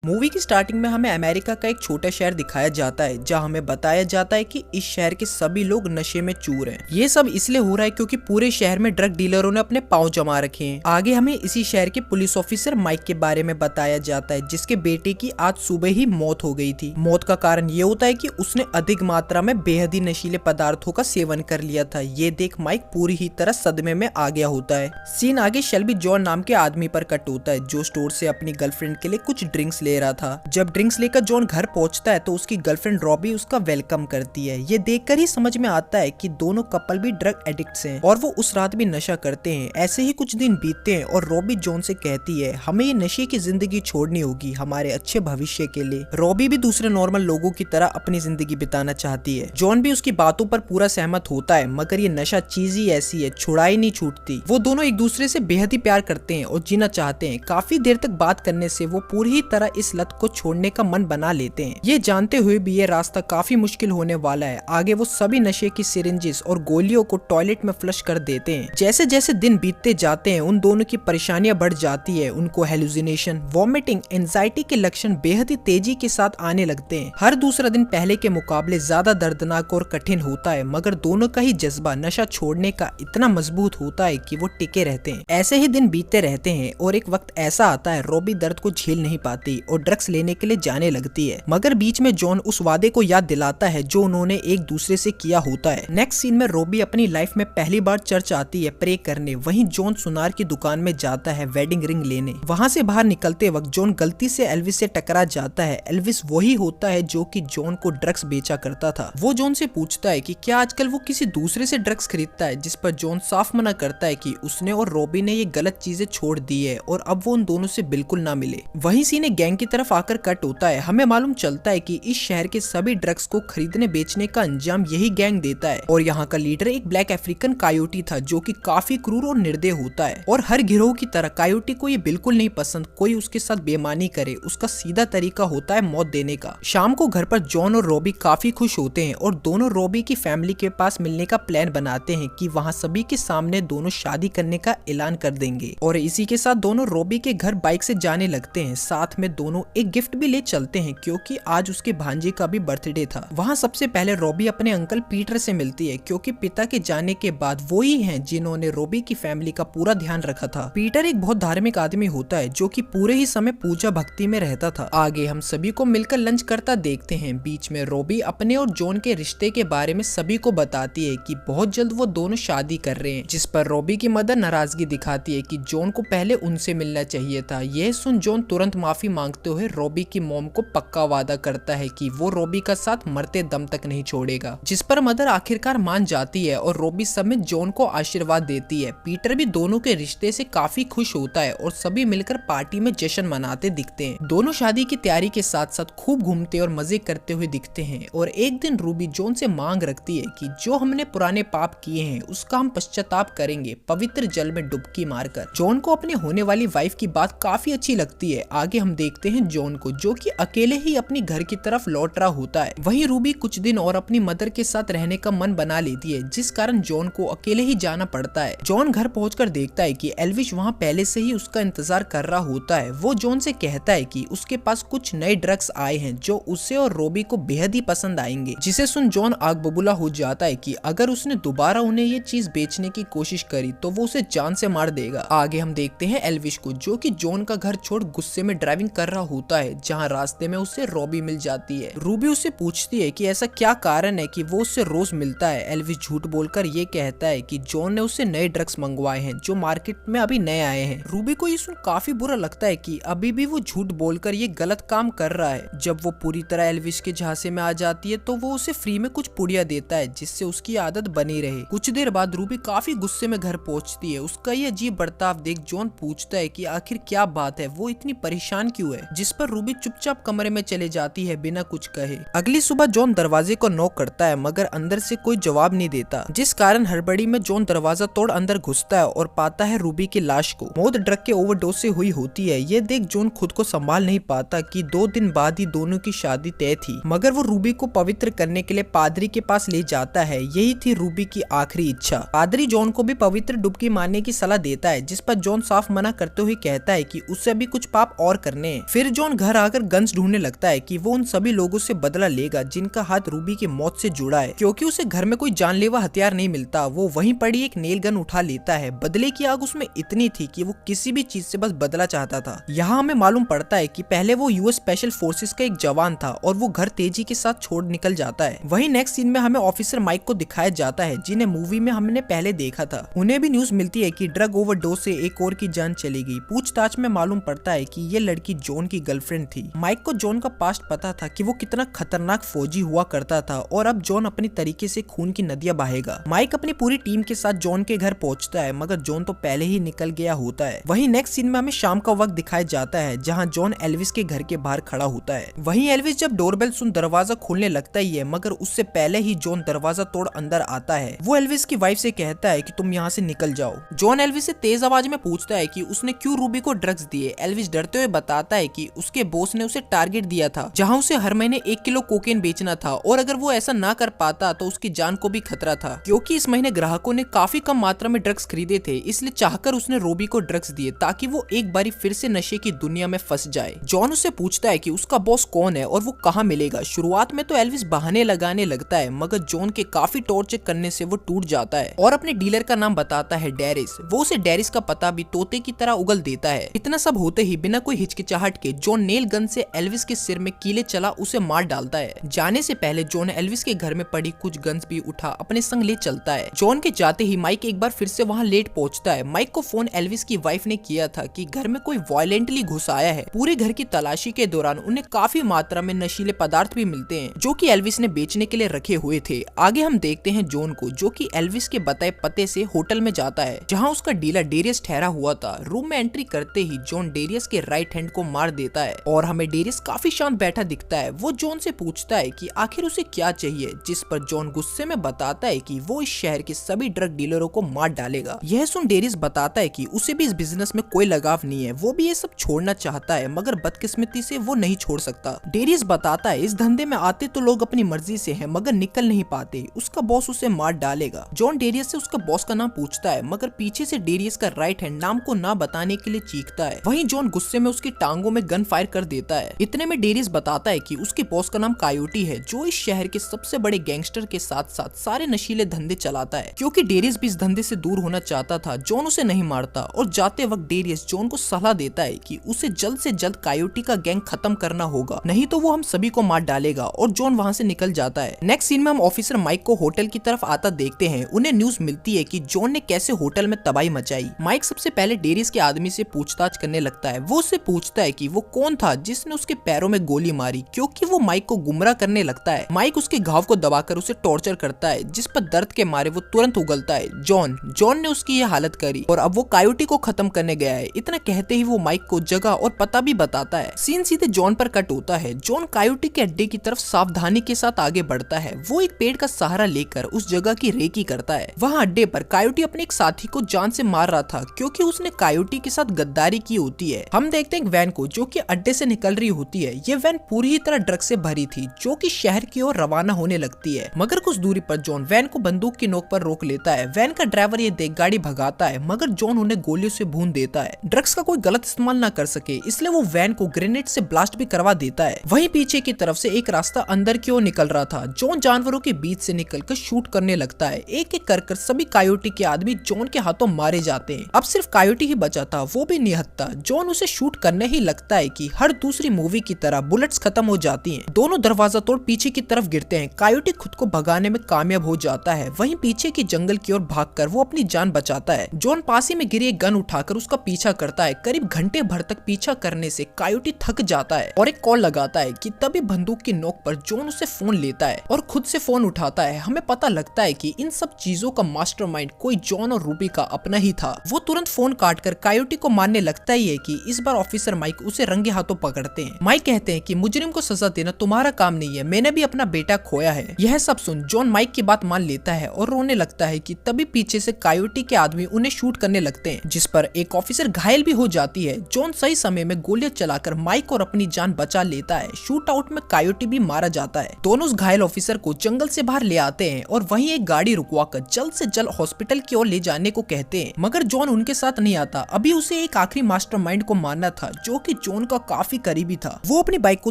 Movie की starting में हमें अमेरिका का एक छोटा शहर दिखाया जाता है जहां हमें बताया जाता है कि इस शहर के सभी लोग नशे में चूर हैं। ये सब इसलिए हो रहा है क्योंकि पूरे शहर में ड्रग डीलरों ने अपने पांव जमा रखे हैं। आगे हमें इसी शहर के पुलिस ऑफिसर माइक के बारे में बताया जाता है जिसके बेटे की आज सुबह ही मौत हो गई थी। मौत का कारण ये होता है कि उसने अधिक मात्रा में बेहद ही नशीले पदार्थों का सेवन कर लिया था। ये देख माइक पूरी ही तरह सदमे में आ गया होता है। सीन आगे शेल्बी जॉन नाम के आदमी पर कट होता है जो स्टोर से अपनी गर्लफ्रेंड के लिए कुछ ड्रिंक्स ले रहा था। जब ड्रिंक्स लेकर जॉन घर पहुंचता है तो उसकी गर्लफ्रेंड रॉबी उसका वेलकम करती है। ये देखकर ही समझ में आता है कि दोनों कपल भी ड्रग एडिक्ट्स हैं और वो उस रात भी नशा करते हैं। ऐसे ही कुछ दिन बीतते हैं और रॉबी जॉन से कहती है हमें ये नशे की जिंदगी छोड़नी होगी हमारे अच्छे भविष्य के लिए। रॉबी भी दूसरे नॉर्मल लोगों की तरह अपनी जिंदगी बिताना चाहती है। जॉन भी उसकी बातों पर पूरा सहमत होता है मगर ये नशा चीज ही ऐसी है, छुड़ाई नहीं छूटती। वो दोनों एक दूसरे से बेहद ही प्यार करते हैं और जीना चाहते हैं। काफी देर तक बात करने से वो पूरी ही तरह इस लत को छोड़ने का मन बना लेते हैं। ये जानते हुए भी ये रास्ता काफी मुश्किल होने वाला है। आगे वो सभी नशे की सिरिंजेस और गोलियों को टॉयलेट में फ्लश कर देते हैं। जैसे जैसे दिन बीतते जाते हैं उन दोनों की परेशानियां बढ़ जाती है। उनको हेलुसिनेशन, वॉमिटिंग, एंजाइटी के लक्षण बेहद ही तेजी के साथ आने लगते हैं। हर दूसरा दिन पहले के मुकाबले ज्यादा दर्दनाक और कठिन होता है मगर दोनों का ही जज्बा नशा छोड़ने का इतना मजबूत होता है कि वो टिके रहते हैं। ऐसे ही दिन बीतते रहते हैं और एक वक्त ऐसा आता है रॉबी दर्द को झेल नहीं पाती और ड्रग्स लेने के लिए जाने लगती है। मगर बीच में जॉन उस वादे को याद दिलाता है जो उन्होंने एक दूसरे से किया होता है। नेक्स्ट सीन में रॉबी अपनी लाइफ में पहली बार चर्च आती है प्रे करने। वहीं जॉन सुनार की दुकान में जाता है वेडिंग रिंग लेने। वहाँ से बाहर निकलते वक्त जॉन गलती से एल्विस से टकरा जाता है। एल्विस वही होता है जो कि जॉन को ड्रग्स बेचा करता था। वो जॉन से पूछता है कि क्या आजकल वो किसी दूसरे से ड्रग्स खरीदता है, जिस पर जॉन साफ मना करता है कि उसने और रॉबी ने ये गलत चीजें छोड़ दी है और अब वो उन दोनों से बिल्कुल ना मिले। वहीं सीने गैंग की तरफ आकर कट होता है। हमें मालूम चलता है कि इस शहर के सभी ड्रग्स को खरीदने बेचने का अंजाम यही गैंग देता है और यहाँ का लीडर एक ब्लैक अफ्रीकन कायोटी था जो कि काफी क्रूर और निर्दय होता है। और हर गिरोह की तरह कायोटी को ये बिल्कुल नहीं पसंद कोई उसके साथ बेईमानी करे। उसका सीधा तरीका होता है मौत देने का। शाम को घर पर जॉन और रॉबी काफी खुश होते हैं और दोनों रॉबी की फैमिली के पास मिलने का प्लान बनाते हैं कि वहाँ सभी के सामने दोनों शादी करने का ऐलान कर देंगे। और इसी के साथ दोनों रॉबी के घर बाइक से जाने लगते हैं। साथ में दोनों एक गिफ्ट भी ले चलते हैं क्योंकि आज उसके भांजे का भी बर्थडे था। वहाँ सबसे पहले रॉबी अपने अंकल पीटर से मिलती है क्योंकि पिता के जाने के बाद वो ही हैं जिन्होंने रॉबी की फैमिली का पूरा ध्यान रखा था। पीटर एक बहुत धार्मिक आदमी होता है जो कि पूरे ही समय पूजा भक्ति में रहता था। आगे हम सभी को मिलकर लंच करता देखते हैं। बीच में रॉबी अपने और जॉन के रिश्ते के बारे में सभी को बताती है कि बहुत जल्द वो दोनों शादी कर रहे हैं, जिस पर रॉबी की मदर नाराजगी दिखाती है कि जॉन को पहले उनसे मिलना चाहिए था। यह सुन जॉन तुरंत माफी मांगते हुए रॉबी की मॉम को पक्का वादा करता है कि वो रॉबी का साथ मरते दम तक नहीं छोड़ेगा, जिस पर मदर आखिरकार मान जाती है और रॉबी समेत जॉन को आशीर्वाद देती है। पीटर भी दोनों के रिश्ते से काफी खुश होता है और सभी मिलकर पार्टी में जश्न मनाते दिखते हैं। दोनों शादी की तैयारी के साथ साथ खूब घूमते और मजे करते हुए दिखते हैं। और एक दिन रूबी जॉन से मांग रखती है कि जो हमने पुराने पाप किए हैं उसका हम पश्चाताप करेंगे पवित्र जल में डुबकी मारकर। जॉन को अपने होने वाली वाइफ की बात काफी अच्छी लगती है। आगे हम देखते हैं जॉन को जो कि अकेले ही अपनी घर की तरफ लौट रहा होता है। वहीं रूबी कुछ दिन और अपनी मदर के साथ रहने का मन बना लेती है जिस कारण जॉन को अकेले ही जाना पड़ता है। जॉन घर पहुंचकर देखता है कि एल्विश वहां पहले से ही उसका इंतजार कर रहा होता है। वो जॉन से कहता है कि उसके पास कुछ नए ड्रग्स आए हैं जो उसे और रॉबी को बेहद ही पसंद आएंगे, जिसे सुन जॉन आग बबूला हो जाता है कि अगर उसने दोबारा उन्हें ये चीज बेचने की कोशिश करी तो वो उसे जान से मार देगा। आगे हम देखते हैं एल्विश को जो कि जॉन का घर छोड़ गुस्से में ड्राइविंग कर रहा होता है, जहां रास्ते में उसे रॉबी मिल जाती है। रूबी उससे पूछती है कि ऐसा क्या कारण है कि वो उससे रोज मिलता है। एल्विश झूठ बोलकर ये कहता है कि जॉन ने उससे नए ड्रग्स मंगवाए हैं जो मार्केट में अभी नए आए हैं। रूबी को ये सुन काफी बुरा लगता है कि अभी भी वो झूठ बोलकर ये गलत काम कर रहा है। जब वो पूरी तरह एल्विश के झांसे में आ जाती है तो वो उसे फ्री में कुछ पुड़िया देता है जिससे उसकी आदत बनी रहे। कुछ देर बाद रूबी काफी गुस्से में घर पहुंचती है। उसका ये अजीब बर्ताव देख जॉन पूछता है कि आखिर क्या बात है, वो इतनी परेशान क्यों है, जिस पर रूबी चुपचाप कमरे में चले जाती है बिना कुछ कहे। अगली सुबह जॉन दरवाजे को नॉक करता है मगर अंदर से कोई जवाब नहीं देता, जिस कारण हड़बड़ी में जॉन दरवाजा तोड़ अंदर घुसता है और पाता है रूबी की लाश को। मौत ड्रग के ओवरडोज से हुई होती है। ये देख जॉन खुद को संभाल नहीं पाता कि 2 दिन बाद ही दोनों की शादी तय थी, मगर वो रूबी को पवित्र करने के लिए पादरी के पास ले जाता है। यही थी रूबी की आखिरी इच्छा। पादरी जॉन को भी पवित्र डुबकी मारने की सलाह देता है, जिस पर जॉन साफ मना करते हुए कहता है कि उससे अभी कुछ पाप और करने हैं। फिर जॉन घर आकर गन्स ढूंढने लगता है कि वो उन सभी लोगों से बदला लेगा जिनका हाथ रूबी की मौत से जुड़ा है। क्योंकि उसे घर में कोई जानलेवा हथियार नहीं मिलता, वो वहीं पड़ी एक नेल गन उठा लेता है। बदले की आग उसमें इतनी थी कि वो किसी भी चीज से बस बदला चाहता था। यहाँ हमें मालूम पड़ता है कि पहले वो यूएस स्पेशल फोर्सेस का एक जवान था और वो घर तेजी के साथ छोड़ निकल जाता है। वहीं नेक्स्ट सीन में हमें ऑफिसर माइक को दिखाया जाता है जिन्हें मूवी में हमने पहले देखा था। उन्हें भी न्यूज मिलती है कि ड्रग ओवरडोज से एक और की जान चली गई। पूछताछ में मालूम पड़ता है कि ये लड़की जॉन की गर्लफ्रेंड थी। माइक को जॉन का पास्ट पता था कि वो कितना खतरनाक फौजी हुआ करता था और अब जॉन अपनी तरीके से खून की नदियां बहाएगा। माइक अपनी पूरी टीम के साथ जॉन के घर पहुंचता है मगर जॉन तो पहले ही निकल गया होता है। वहीं नेक्स्ट सीन में हमें शाम का वक्त दिखाया जाता है जहां जॉन एल्विस के घर के बाहर खड़ा होता है। वहीं एल्विस जब डोरबेल सुन दरवाजा खोलने लगता ही है मगर उससे पहले ही जॉन दरवाजा तोड़ अंदर आता है। वो एल्विस की वाइफ से कहता है कि तुम यहाँ से निकल जाओ। जॉन एल्विस से तेज आवाज में पूछता है कि उसने क्यों रूबी को ड्रग्स दिए। एल्विस डरते हुए बताता है कि उसके बॉस ने उसे टारगेट दिया था जहाँ उसे हर महीने 1 किलो कोकेन बेचना था और अगर वो ऐसा ना कर पाता तो उसकी जान को भी खतरा था। क्योंकि इस महीने ग्राहकों ने काफी कम मात्रा में ड्रग्स खरीदे थे इसलिए चाहकर उसने रूबी को ड्रग्स दिए ताकि वो एक बारी फिर से नशे की दुनिया में फंस जाए। जॉन उससे पूछता है कि उसका बॉस कौन है और वो कहाँ मिलेगा। शुरुआत में तो एल्विस बहाने लगाने लगता है मगर जॉन के काफी टॉर्चर करने से वो टूट जाता है और अपने डीलर का नाम बताता है डेरिस। वो उसे डेरिस का पता भी तोते की तरह उगल देता है। इतना सब होते ही बिना कोई हिचकिचाहट के जॉन नेल गन से एल्विस के सिर में कीले चला उसे मार डालता है। जाने से पहले जॉन एल्विस के घर में पड़ी कुछ गन्स भी उठा अपने संग ले चलता है। जॉन के जाते ही माइक एक बार फिर से वहाँ लेट पहुँचता है। माइक को फोन एल्विस की वाइफ ने किया था कि घर में कोई वायलेंटली घुस आया है। पूरे घर की तलाशी के दौरान उन्हें काफी मात्रा में नशीले पदार्थ भी मिलते हैं जो कि एल्विस ने बेचने के लिए रखे हुए थे। आगे हम देखते हैं जॉन को जो कि एल्विस के बताए पते से होटल में जाता है जहाँ उसका डीलर डेरियस ठहरा हुआ था। रूम में एंट्री करते ही जॉन डेरियस के राइट हैंड को मार देता है और हमें डेरियस काफी शांत बैठा दिखता है। वो जॉन से पूछता है कि आखिर उसे क्या चाहिए जिस पर जॉन गुस्से में बताता है कि वो इस शहर के सभी ड्रग डीलरों को मार डालेगा। यह सुन डेरियस बताता है कि उसे भी इस बिजनेस में कोई लगाव नहीं है, वो भी ये सब छोड़ना चाहता है मगर बदकिस्मती से वो नहीं छोड़ सकता। डेरियस बताता है इस धंधे में आते तो लोग अपनी मर्जी से हैं मगर निकल नहीं पाते, उसका बॉस उसे मार डालेगा। जॉन डेरियस से उसका बॉस का नाम पूछता है मगर पीछे से डेरियस का राइट हैंड नाम को ना बताने के लिए चीखता है। वहीं जॉन गुस्से में उसकी टांगों में गन फायर कर देता है। इतने में डेरियस बताता है कि उसके बॉस का नाम कायोटी है जो इस शहर के सबसे बड़े गैंगस्टर के साथ साथ सारे नशीले धंधे चलाता है। क्योंकि डेरियस भी इस धंधे से दूर होना चाहता था जॉन उसे नहीं मारता और जाते वक्त डेरियस जॉन को सलाह देता है कि उसे जल्द से जल्द कायोटी का गैंग खत्म करना होगा नहीं तो वो हम सभी को मार डालेगा और जॉन वहाँ से निकल जाता है। नेक्स्ट सीन में हम ऑफिसर माइक को होटल की तरफ आता देखते हैं। उन्हें न्यूज मिलती है कि जॉन ने कैसे होटल में तबाही मचाई। माइक सबसे पहले डेरियस के आदमी से पूछताछ करने लगता है। वो उससे पूछता है कि वो कौन था जिसने उसके पैरों में गोली मारी क्योंकि वो माइक को गुमराह करने लगता है। माइक उसके घाव को दबाकर उसे टॉर्चर करता है जिस पर दर्द के मारे वो तुरंत उगलता है। जॉन ने उसकी ये हालत करी और अब वो कायोटी को खत्म करने गया है। इतना कहते ही वो माइक को जगह और पता भी बताता है। सीन सीधे जॉन पर कट होता है। जॉन कायोटी के अड्डे की तरफ सावधानी के साथ आगे बढ़ता है। वो एक पेड़ का सहारा लेकर उस जगह की रेकी करता है। वहाँ अड्डे पर कायोटी अपने एक साथी को जान से मार रहा था क्योंकि उसने कायोटी के साथ गद्दारी की होती है। हम देखते हैं एक वैन को जो कि अड्डे से निकल रही होती है। ये वैन पूरी ही तरह ड्रग से भरी थी जो कि शहर की ओर रवाना होने लगती है मगर कुछ दूरी पर जॉन वैन को बंदूक की नोक पर रोक लेता है। वैन का ड्राइवर ये देख गाड़ी भगाता है मगर जॉन उन्हें गोलियों से भून देता है। ड्रग्स का कोई गलत इस्तेमाल ना कर सके इसलिए वो वैन को ग्रेनेड से ब्लास्ट भी करवा देता है। वहीं पीछे की तरफ से एक रास्ता अंदर की ओर निकल रहा था। जॉन जानवरों के बीच से निकलकर शूट करने लगता है। एक एक कर सभी कायोटी के आदमी जॉन के हाथों मारे जाते हैं। अब सिर्फ कायोटी ही बचा था, वो भी निहत्था। जॉन उसे शूट करने ही लगता है कि हर दूसरी मूवी की तरह बुलेट्स खत्म हो जाती हैं। दोनों दरवाजा तोड़ पीछे की तरफ गिरते हैं। कायोटी खुद को भगाने में कामयाब हो जाता है। वहीं पीछे की जंगल की ओर भागकर वो अपनी जान बचाता है। जॉन पास ही में गिरी एक गन उठाकर उसका पीछा करता है। करीब घंटे भर तक पीछा करने से कायोटी थक जाता है और एक कॉल लगाता है कि तभी बंदूक की नोक पर जॉन उसे फोन लेता है और खुद से फोन उठाता है। हमें पता लगता है कि इन सब चीजों का मास्टरमाइंड कोई जॉन और रूबी का अपना ही था। वो तुरंत फोन काटकर कायोटी को मारने लगता ही है कि इस बार ऑफिसर माइक उसे रंगे हाथों पकड़ते हैं। माइक कहते हैं कि मुजरिम को सजा देना तुम्हारा काम नहीं है, मैंने भी अपना बेटा खोया है। यह सब सुन जॉन माइक की बात मान लेता है और रोने लगता है कि तभी पीछे से कायोटी के आदमी उन्हें शूट करने लगते हैं जिस पर एक ऑफिसर घायल भी हो जाती है। जॉन सही समय में गोलियां चलाकर माइक और अपनी जान बचा लेता है। शूट आउट में कायोटी भी मारा जाता है। दोनों उस घायल ऑफिसर को जंगल से बाहर ले आते हैं और वहीं एक गाड़ी रुकवाकर जल्द से जल्द हॉस्पिटल की ओर ले जाने को कहते हैं मगर जॉन उनके साथ नहीं आता। अभी उसे एक आखिरी मास्टरमाइंड को मारना था जो कि जॉन का काफी करीबी था। वो अपनी बाइक को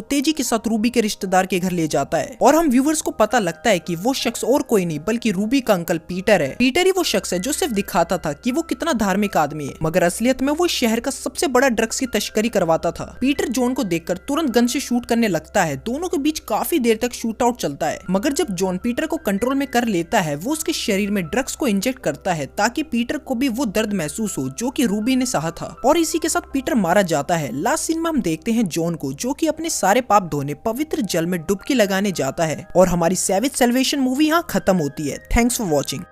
तेजी के साथ रूबी के रिश्तेदार के घर ले जाता है और हम व्यूवर्स को पता लगता है कि वो शख्स और कोई नहीं बल्कि रूबी का अंकल पीटर है। पीटर ही वो शख्स है जो सिर्फ दिखाता था कि वो कितना धार्मिक आदमी है, मगर असलियत में वो शहर का सबसे बड़ा ड्रग्स की तस्करी करवाता था। पीटर जॉन को देखकर तुरंत गन से शूट करने लगता है। दोनों के बीच काफी देर तक शूट आउट चलता है, मगर जब जॉन पीटर को कंट्रोल में कर लेता है वो उसके शरीर में ड्रग्स को इंजेक्ट करता है ताकि पीटर को भी वो दर्द महसूस हो जो कि रूबी ने सहा था, और इसी के साथ पीटर मारा जाता है। लास्ट सीन में हम देखते हैं जॉन को जो कि अपने सारे पाप धोने पवित्र जल में डुबकी लगाने जाता है और हमारी सैवेज सैल्वेशन मूवी यहाँ खत्म होती है। Thanks for watching.